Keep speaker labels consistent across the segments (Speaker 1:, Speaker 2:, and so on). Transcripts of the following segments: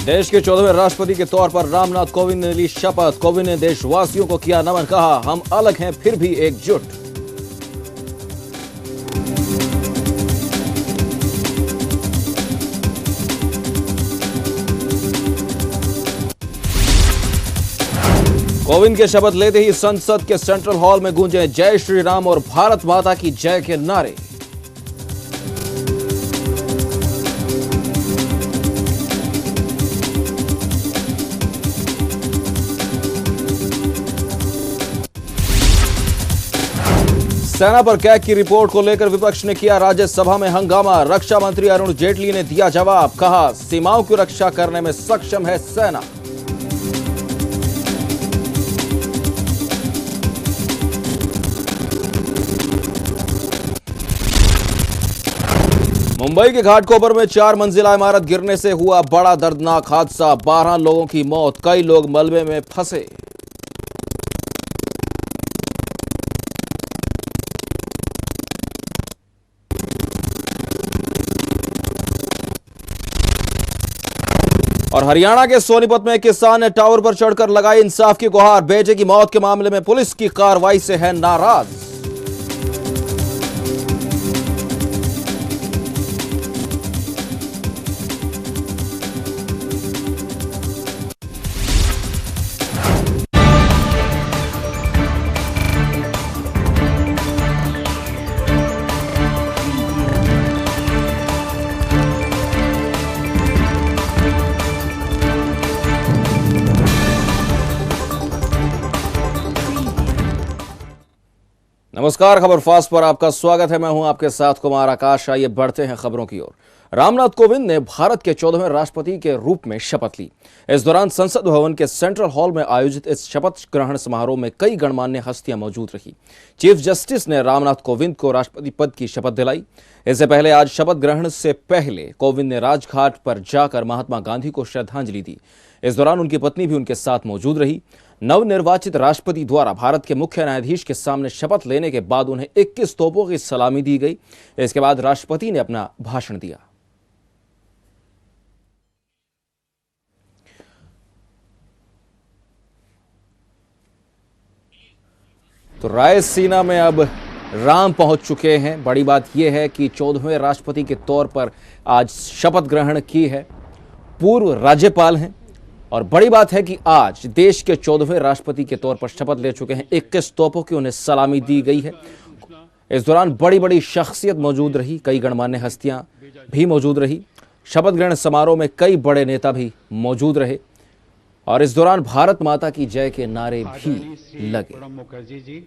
Speaker 1: देश के 14वें राष्ट्रपति के तौर पर रामनाथ कोविंद ने ली शपथ। कोविंद ने देशवासियों को किया नमन, कहा हम अलग हैं फिर भी एकजुट। कोविंद के शपथ लेते ही संसद के सेंट्रल हॉल में गूंजे जय श्री राम और भारत माता की जय के नारे। सेना पर कैग की रिपोर्ट को लेकर विपक्ष ने किया राज्यसभा में हंगामा। रक्षा मंत्री अरुण जेटली ने दिया जवाब, कहा सीमाओं की रक्षा करने में सक्षम है सेना। मुंबई के घाटकोपर में 4 मंजिला इमारत गिरने से हुआ बड़ा दर्दनाक हादसा। 12 लोगों की मौत, कई लोग मलबे में फंसे। और हरियाणा के सोनीपत में किसान ने टावर पर चढ़कर लगाई इंसाफ की गुहार। बेटे की मौत के मामले में पुलिस की कार्रवाई से है नाराज। नमस्कार, खबर फास्ट पर आपका स्वागत है। मैं हूं आपके साथ कुमार आकाश। आइए बढ़ते हैं खबरों की ओर। रामनाथ कोविंद ने भारत के 14वें राष्ट्रपति के रूप में शपथ ली। इस दौरान संसद भवन के सेंट्रल हॉल में आयोजित इस शपथ ग्रहण समारोह में कई गणमान्य हस्तियां मौजूद रही। चीफ जस्टिस ने रामनाथ कोविंद को राष्ट्रपति पद की शपथ दिलाई। इससे पहले आज शपथ ग्रहण से पहले कोविंद ने राजघाट पर जाकर महात्मा गांधी को श्रद्धांजलि दी। इस दौरान उनकी पत्नी भी उनके साथ मौजूद रही। नवनिर्वाचित राष्ट्रपति द्वारा भारत के मुख्य न्यायाधीश के सामने शपथ लेने के बाद उन्हें 21 तोपों की सलामी दी गई। इसके बाद राष्ट्रपति ने अपना भाषण दिया। तो रायसीना में अब राम पहुंच चुके हैं। बड़ी बात यह है कि 14वें राष्ट्रपति के तौर पर आज शपथ ग्रहण की है। पूर्व राज्यपाल हैं और बड़ी बात है कि आज देश के 14वें राष्ट्रपति के तौर पर शपथ ले चुके हैं। 21 तोपों की उन्हें सलामी दी गई है। इस दौरान बड़ी बड़ी शख्सियत मौजूद रही, कई गणमान्य हस्तियां भी मौजूद रही। शपथ ग्रहण समारोह में कई बड़े नेता भी मौजूद रहे और इस दौरान भारत माता की जय के नारे भी लगे।
Speaker 2: प्रणब मुखर्जी जी,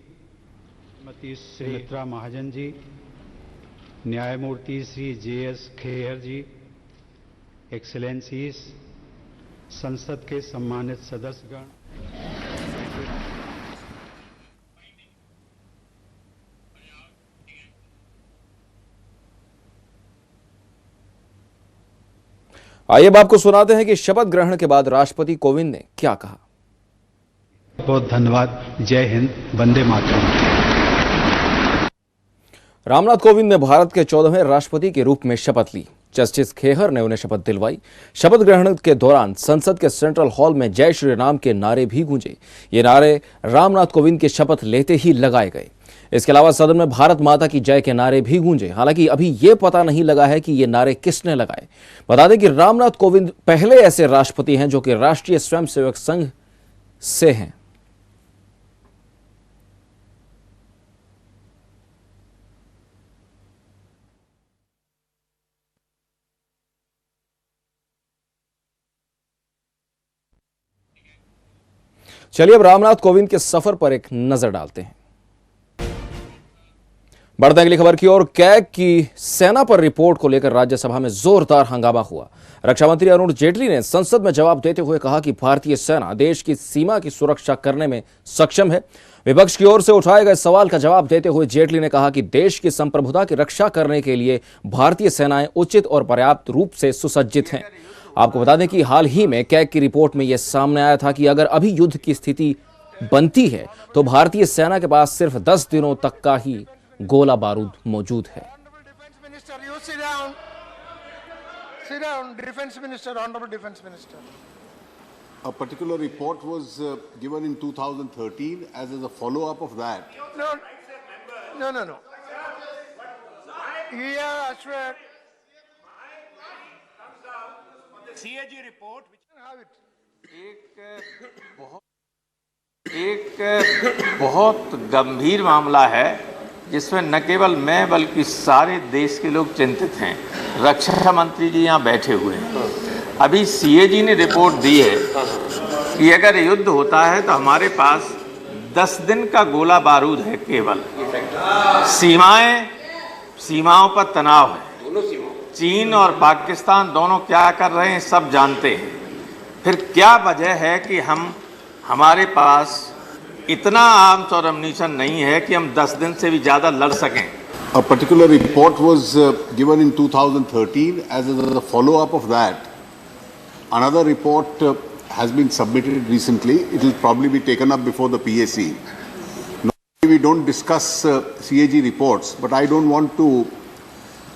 Speaker 2: श्रीमती सुमित्रा महाजन जी, न्यायमूर्ति श्री JS खेहर जी, एक्सेलेंसीज, संसद के सम्मानित सदस्यगण,
Speaker 1: आइए अब आपको सुनाते हैं कि शपथ ग्रहण के बाद राष्ट्रपति कोविंद ने क्या कहा।
Speaker 2: बहुत धन्यवाद। जय हिंद, वंदे मातरम।
Speaker 1: रामनाथ कोविंद ने भारत के 14वें राष्ट्रपति के रूप में शपथ ली। जस्टिस खेहर ने उन्हें शपथ दिलवाई। शपथ ग्रहण के दौरान संसद के सेंट्रल हॉल में जय श्री राम के नारे भी गूंजे। ये नारे रामनाथ कोविंद के शपथ लेते ही लगाए गए। इसके अलावा सदन में भारत माता की जय के नारे भी गूंजे। हालांकि अभी ये पता नहीं लगा है कि ये नारे किसने लगाए। बता दें कि रामनाथ कोविंद पहले ऐसे राष्ट्रपति हैं जो कि राष्ट्रीय स्वयंसेवक संघ से हैं। चलिए अब रामनाथ कोविंद के सफर पर एक नजर डालते हैं। बढ़ते हैं अगली खबर की ओर। कैग की सेना पर रिपोर्ट को लेकर राज्यसभा में जोरदार हंगामा हुआ। रक्षा मंत्री अरुण जेटली ने संसद में जवाब देते हुए कहा कि भारतीय सेना देश की सीमा की सुरक्षा करने में सक्षम है। विपक्ष की ओर से उठाए गए सवाल का जवाब देते हुए जेटली ने कहा कि देश की संप्रभुता की रक्षा करने के लिए भारतीय सेनाएं उचित और पर्याप्त रूप से सुसज्जित हैं। आपको बता दें कि हाल ही में कैग की रिपोर्ट में यह सामने आया था कि अगर अभी युद्ध की स्थिति बनती है तो भारतीय सेना के पास सिर्फ 10 दिनों तक का ही गोला बारूद मौजूद है।
Speaker 3: Sit down, Defense Minister, Honorable Defense Minister.
Speaker 4: A particular report was given in 2013 as a follow-up of that.
Speaker 3: No. Yeah, I swear.
Speaker 5: CAG report
Speaker 3: Have it.
Speaker 5: एक बहुत गंभीर मामला है जिसमें न केवल मैं बल्कि सारे देश के लोग चिंतित हैं। रक्षा मंत्री जी यहाँ बैठे हुए हैं। अभी सीएजी ने रिपोर्ट दी है कि अगर युद्ध होता है तो हमारे पास 10 दिन का गोला बारूद है केवल। सीमाओं पर तनाव है। चीन और पाकिस्तान दोनों क्या कर रहे हैं सब जानते हैं। फिर क्या वजह है कि हमारे पास इतना आर्म्स और एम्यूनिशन नहीं है कि हम 10 दिन से भी ज़्यादा लड़ सकें।
Speaker 4: A particular report was given in 2013 as a follow-up of that. Another report has been submitted recently. It will probably be taken up before the PAC. Normally we don't discuss CAG reports, but I don't want to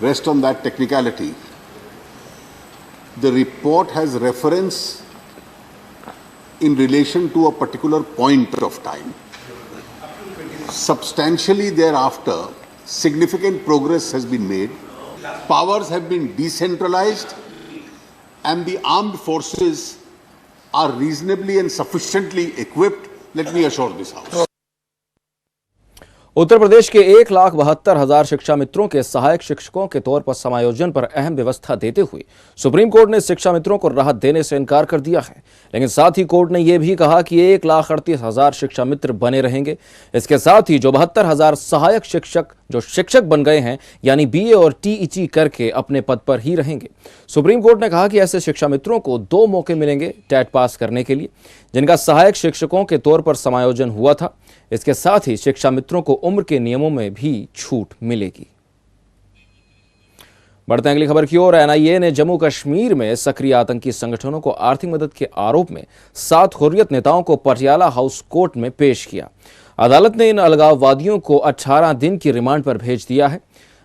Speaker 4: rest on that technicality. The report has reference in relation to a particular point of time. Substantially thereafter, significant progress has been made. Powers have been decentralized and the armed forces are reasonably and sufficiently equipped. Let me assure this House.
Speaker 1: Uttar Pradesh के 1,72,000 शिक्षा मित्रों के सहायक शिक्षकों के तौर पर समायोजन पर अहम व्यवस्था देते हुए सुप्रीम कोर्ट ने शिक्षा मित्रों को राहत देने से इनकार कर दिया है। लेकिन साथ ही कोर्ट ने यह भी कहा कि 1,38,000 शिक्षा मित्र बने रहेंगे। इसके साथ ही जो 72,000 सहायक शिक्षक बन गए हैं यानी बीए और टीईटी करके अपने पद पर ही रहेंगे। सुप्रीम कोर्ट ने कहा कि ऐसे शिक्षा मित्रों को 2 मौके मिलेंगे टेट पास करने के लिए जिनका सहायक शिक्षकों के तौर पर समायोजन हुआ था। इसके साथ ही शिक्षा मित्रों को उम्र के नियमों में भी छूट मिलेगी। बढ़ते हैं अगली खबर की ओर। एनआईए ने जम्मू कश्मीर में सक्रिय आतंकी संगठनों को आर्थिक मदद के आरोप में 7 हुर्रियत नेताओं को पटियाला हाउस कोर्ट में पेश किया। अदालत ने इन अलगाववादियों को 18 दिन की रिमांड पर भेज दिया है।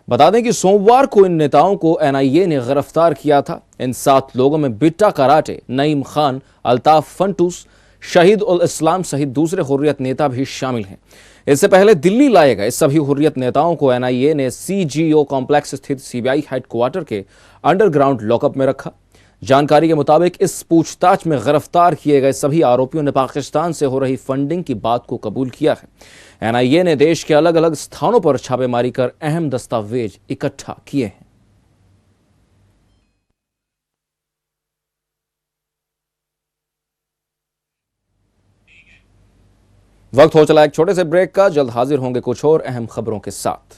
Speaker 1: बता दें कि सोमवार को इन नेताओं को एनआईए ने गिरफ्तार किया था। इन 7 लोगों में बिट्टा कराटे, नईम खान, अल्ताफ फंटूस, शहीद उल इस्लाम सहित दूसरे हुर्रियत नेता भी शामिल हैं। इससे पहले दिल्ली लाए गए सभी हुर्रियत नेताओं को एनआईए ने सीजीओ कॉम्प्लेक्स स्थित सीबीआई हेडक्वार्टर के अंडरग्राउंड लॉकअप में रखा। जानकारी के मुताबिक इस पूछताछ में गिरफ्तार किए गए सभी आरोपियों ने पाकिस्तान से हो रही फंडिंग की बात को कबूल किया है। एनआईए ने देश के अलग अलग स्थानों पर छापेमारी कर अहम दस्तावेज इकट्ठा किए हैं। वक्त हो चला एक छोटे से ब्रेक का। जल्द हाजिर होंगे कुछ और अहम खबरों के साथ।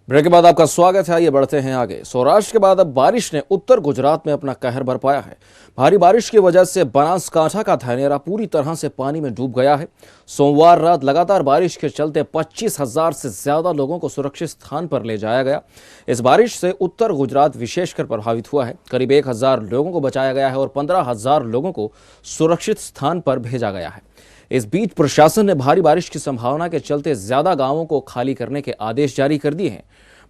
Speaker 1: ब्रेक के बाद आपका स्वागत है। आइए बढ़ते हैं आगे। सौराष्ट्र के बाद अब बारिश ने उत्तर गुजरात में अपना कहर बरपाया है। भारी बारिश की वजह से बनासकांठा का धानेरा पूरी तरह से पानी में डूब गया है। सोमवार रात लगातार बारिश के चलते 25,000 से ज्यादा लोगों को सुरक्षित स्थान पर ले जाया गया। इस बारिश से उत्तर गुजरात विशेषकर प्रभावित हुआ है। करीब 1,000 लोगों को बचाया गया है और 15,000 लोगों को सुरक्षित स्थान पर भेजा गया है। इस बीच प्रशासन ने भारी बारिश की संभावना के चलते ज्यादा गांवों को खाली करने के आदेश जारी कर दिए हैं।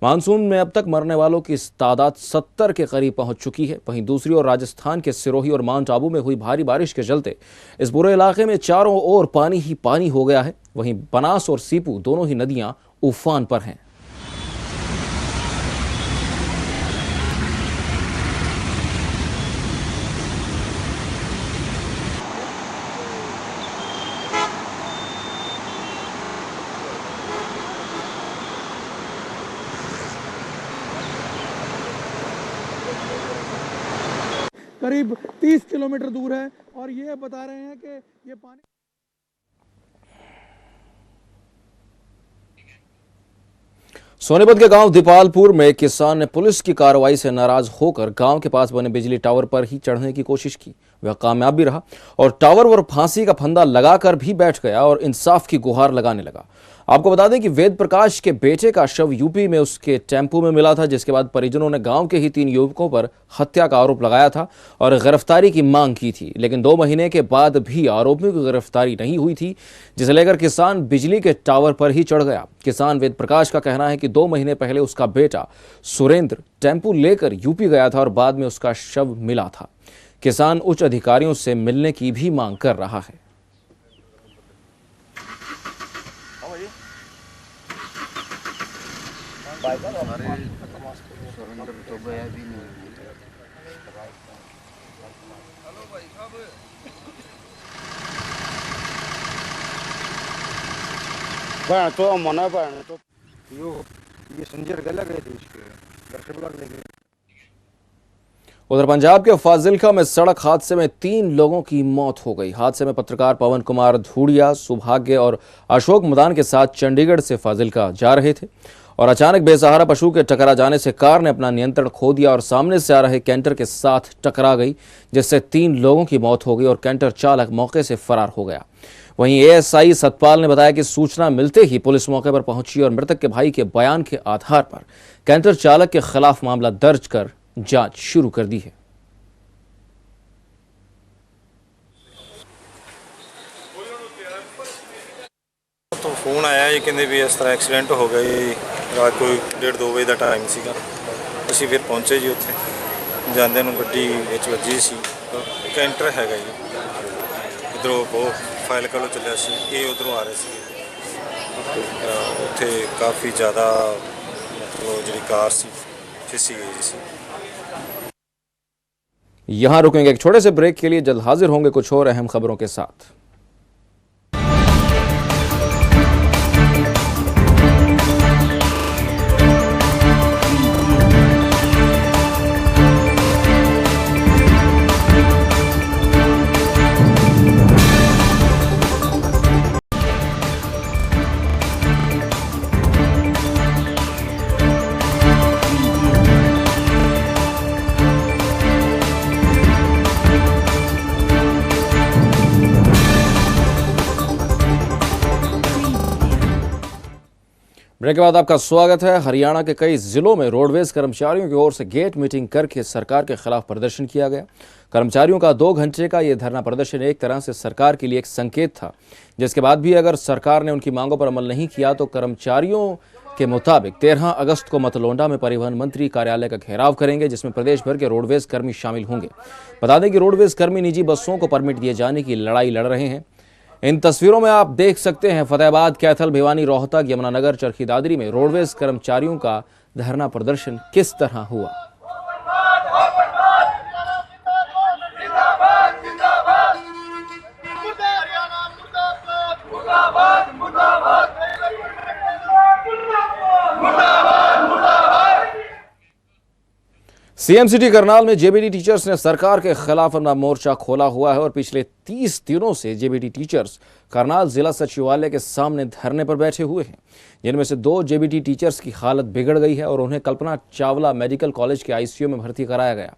Speaker 1: मानसून में अब तक मरने वालों की तादाद 70 के करीब पहुंच चुकी है। वहीं दूसरी ओर राजस्थान के सिरोही और माउंट आबू में हुई भारी बारिश के चलते इस बुरे इलाके में चारों ओर पानी ही पानी हो गया है। वहीं बनास और सीपू दोनों ही नदियां उफान पर हैं।
Speaker 6: करीब 30 किलोमीटर दूर है और ये बता रहे हैं कि ये पानी
Speaker 1: सोनीपत के गांव दीपालपुर में एक किसान ने पुलिस की कार्रवाई से नाराज होकर गांव के पास बने बिजली टावर पर ही चढ़ने की कोशिश की। वह कामयाब भी रहा और टावर पर फांसी का फंदा लगाकर भी बैठ गया और इंसाफ की गुहार लगाने लगा। आपको बता दें कि वेद प्रकाश के बेटे का शव यूपी में उसके टेम्पो में मिला था, जिसके बाद परिजनों ने गांव के ही 3 युवकों पर हत्या का आरोप लगाया था और गिरफ्तारी की मांग की थी। लेकिन 2 महीने के बाद भी आरोपियों की गिरफ्तारी नहीं हुई थी, जिसे लेकर किसान बिजली के टावर पर ही चढ़ गया। किसान वेद प्रकाश का कहना है कि 2 महीने पहले उसका बेटा सुरेंद्र टेम्पो लेकर यूपी गया था और बाद में उसका शव मिला था। किसान उच्च अधिकारियों से मिलने की भी मांग कर रहा है।
Speaker 2: तो मना तो ये संजय गला गए थे उसके।
Speaker 1: उधर पंजाब के फाजिलका में सड़क हादसे में 3 लोगों की मौत हो गई। हादसे में पत्रकार पवन कुमार धूड़िया, सौभाग्य और अशोक मदान के साथ चंडीगढ़ से फाजिलका जा रहे थे और अचानक बेसहारा पशु के टकरा जाने से कार ने अपना नियंत्रण खो दिया और सामने से आ रहे कैंटर के साथ टकरा गई, जिससे 3 लोगों की मौत हो गई और कैंटर चालक मौके से फरार हो गया। वहीं एएसआई सतपाल ने बताया कि सूचना मिलते ही पुलिस मौके पर पहुंची और मृतक के भाई के बयान के आधार पर कैंटर चालक के खिलाफ मामला दर्ज कर जांच शुरू कर दी है।
Speaker 7: तो फोन आया ये कहते भी इस तरह एक्सीडेंट हो गया जी। रात कोई 1:30-2 बजे का टाइम सीगा। ਅਸੀਂ ਫਿਰ ਪਹੁੰਚੇ ਜੀ ਉੱਥੇ। ਜਾਂਦੇ ਨੂੰ ਗੱਡੀ ਵਿੱਚ ਵੱਜੀ ਸੀ। ਕੈਂਟਰ ਹੈਗਾ ਜੀ। ਇਧਰੋਂ ਉਹ ਫਾਈਲ ਕੋਲੋਂ ਚੱਲਿਆ ਸੀ, ਇਹ ਉਧਰੋਂ ਆ ਰਹੇ ਸੀ। ਉੱਥੇ ਕਾਫੀ ਜ਼ਿਆਦਾ ਮਤਲਬ ਜਿਹੜੀ ਕਾਰ ਸੀ ਫਿਸੀ गई ਸੀ।
Speaker 1: यहां रुकेंगे एक छोटे से ब्रेक के लिए, जल्द हाजिर होंगे कुछ और अहम खबरों के साथ। ब्रेक के बाद आपका स्वागत है। हरियाणा के कई जिलों में रोडवेज कर्मचारियों की ओर से गेट मीटिंग करके सरकार के खिलाफ प्रदर्शन किया गया। कर्मचारियों का 2 घंटे का यह धरना प्रदर्शन एक तरह से सरकार के लिए एक संकेत था, जिसके बाद भी अगर सरकार ने उनकी मांगों पर अमल नहीं किया तो कर्मचारियों के मुताबिक 13 अगस्त को मतलोंडा में परिवहन मंत्री कार्यालय का घेराव करेंगे, जिसमें प्रदेश भर के रोडवेज कर्मी शामिल होंगे। बता दें कि रोडवेज कर्मी निजी बसों को परमिट दिए जाने की लड़ाई लड़ रहे हैं। इन तस्वीरों में आप देख सकते हैं फतेहाबाद, कैथल, भिवानी, रोहतक, यमुनानगर, चरखी दादरी में रोडवेज कर्मचारियों का धरना प्रदर्शन किस तरह हुआ। सीएम सिटी करनाल में जेबीटी टीचर्स ने सरकार के खिलाफ अपना मोर्चा खोला हुआ है और पिछले 30 दिनों से जेबीटी टीचर्स करनाल जिला सचिवालय के सामने धरने पर बैठे हुए हैं, जिनमें से 2 जेबीटी टीचर्स की हालत बिगड़ गई है और उन्हें कल्पना चावला मेडिकल कॉलेज के आईसीयू में भर्ती कराया गया।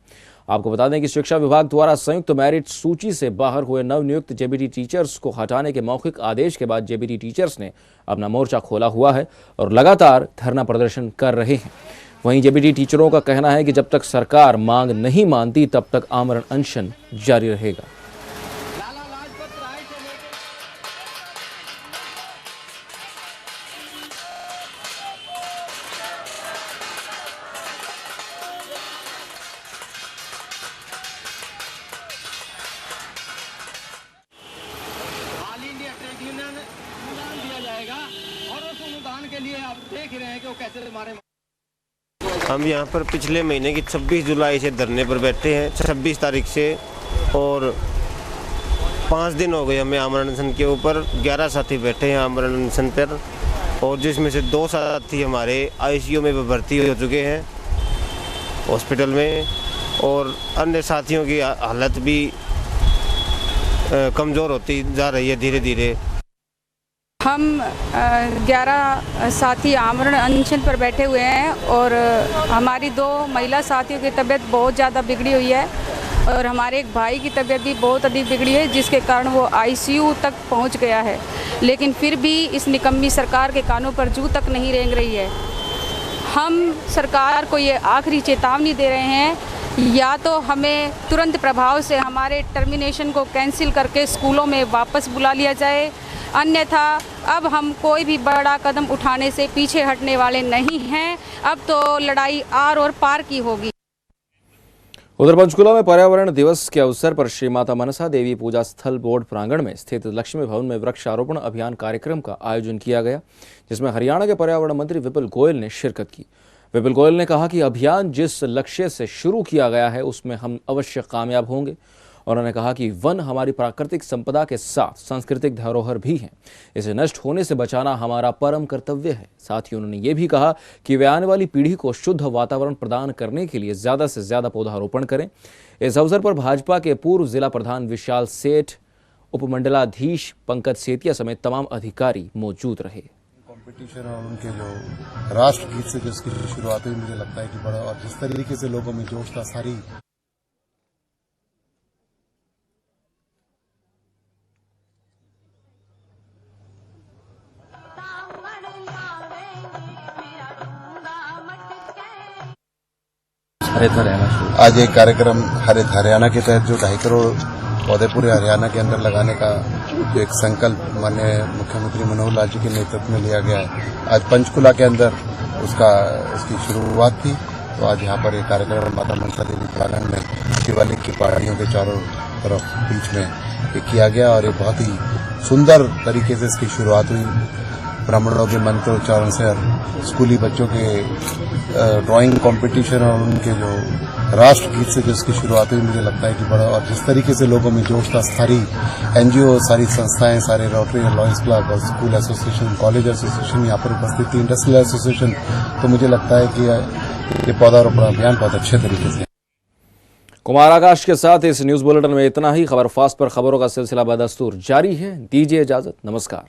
Speaker 1: आपको बता दें कि शिक्षा विभाग द्वारा संयुक्त मेरिट सूची से बाहर हुए नवनियुक्त जेबीटी टीचर्स को हटाने के मौखिक आदेश के बाद जेबीटी टीचर्स ने अपना मोर्चा खोला हुआ है और लगातार धरना प्रदर्शन कर रहे हैं। वहीं जेबीटी टीचरों का कहना है कि जब तक सरकार मांग नहीं मानती तब तक आमरण अनशन जारी रहेगा।
Speaker 8: ऑल इंडिया ट्रेड यूनियन अनुदान दिया जाएगा और उस अनुदान के लिए आप देख ही रहे हैं कि वो कैसे हमारे।
Speaker 9: हम यहाँ पर पिछले महीने की 26 जुलाई से धरने पर बैठे हैं, 26 तारीख से, और 5 दिन हो गए हमें आमरण अनशन के ऊपर। 11 साथी बैठे हैं आमरण अनशन पर, और जिसमें से 2 साथी हमारे आईसीयू में भर्ती हो चुके हैं हॉस्पिटल में, और अन्य साथियों की हालत भी कमज़ोर होती जा रही है धीरे धीरे।
Speaker 10: हम 11 साथी आमरण अनशन पर बैठे हुए हैं और हमारी 2 महिला साथियों की तबीयत बहुत ज़्यादा बिगड़ी हुई है और हमारे एक भाई की तबीयत भी बहुत अधिक बिगड़ी है, जिसके कारण वो आईसीयू तक पहुंच गया है। लेकिन फिर भी इस निकम्मी सरकार के कानों पर जू तक नहीं रेंग रही है। हम सरकार को ये आखिरी चेतावनी दे रहे हैं, या तो हमें तुरंत प्रभाव से हमारे टर्मिनेशन को कैंसिल करके स्कूलों में वापस बुला लिया जाए, अन्यथा अब हम कोई भी बड़ा कदम उठाने से पीछे हटने वाले नहीं हैं। अब तो लड़ाई आर और पार की होगी।
Speaker 1: उधर पंचकुला में पर्यावरण दिवस के अवसर पर श्री माता मनसा देवी पूजा स्थल बोर्ड प्रांगण में स्थित लक्ष्मी भवन में वृक्षारोपण अभियान कार्यक्रम का आयोजन किया गया, जिसमें हरियाणा के पर्यावरण मंत्री विपुल गोयल ने शिरकत की। विपुल गोयल ने कहा कि अभियान जिस लक्ष्य से शुरू किया गया है उसमें हम अवश्य कामयाब होंगे। उन्होंने कहा कि वन हमारी प्राकृतिक संपदा के साथ सांस्कृतिक धरोहर भी हैं, इसे नष्ट होने से बचाना हमारा परम कर्तव्य है। साथ ही उन्होंने ये भी कहा कि वे आने वाली पीढ़ी को शुद्ध वातावरण प्रदान करने के लिए ज़्यादा से ज़्यादा पौधारोपण करें। इस अवसर पर भाजपा के पूर्व जिला प्रधान विशाल सेठ, उपमंडलाधीश पंकज सेतिया समेत तमाम अधिकारी मौजूद रहे।
Speaker 11: कंपटीशन और उनके जो राष्ट्रगीत से जिसकी शुरुआत हुई, मुझे लगता है कि बड़ा, और जिस तरीके से लोगों में जोश था, सारी
Speaker 1: हरित हरियाणा
Speaker 11: आज एक कार्यक्रम हरित हरियाणा के तहत जो 2.5 करोड़ पौधे पूरे हरियाणा के अंदर लगाने का जो एक संकल्प माननीय मुख्यमंत्री मनोहर लाल जी के नेतृत्व में लिया गया है, आज पंचकुला के अंदर इसकी शुरुआत थी। तो आज यहाँ पर एक कार्यक्रम माता मनसा देवी प्रांगण में शिवालिक की पहाड़ियों के चारों तरफ बीच में ये किया गया और ये बहुत ही सुंदर तरीके से इसकी शुरुआत हुई। ब्राह्मणों के मंत्रोच्चारण से स्कूली बच्चों के ड्राइंग कंपटीशन और उनके जो राष्ट्रगीत से जिसकी शुरुआत हुई, मुझे लगता है कि बड़ा, और जिस तरीके से लोगों में जोश था, सारी एनजीओ, सारी संस्थाएं, सारे रोटरी, लॉयंस क्लब और स्कूल एसोसिएशन, कॉलेज एसोसिएशन यहाँ पर उपस्थित थी, इंडस्ट्रियल एसोसिएशन। तो मुझे लगता है कि ये पौधारोपण अभियान बहुत अच्छे तरीके से।
Speaker 1: कुमार आकाश के साथ इस न्यूज बुलेटिन में इतना ही। खबर फास्ट पर खबरों का सिलसिला बदस्तूर जारी है। दीजिए इजाजत, नमस्कार।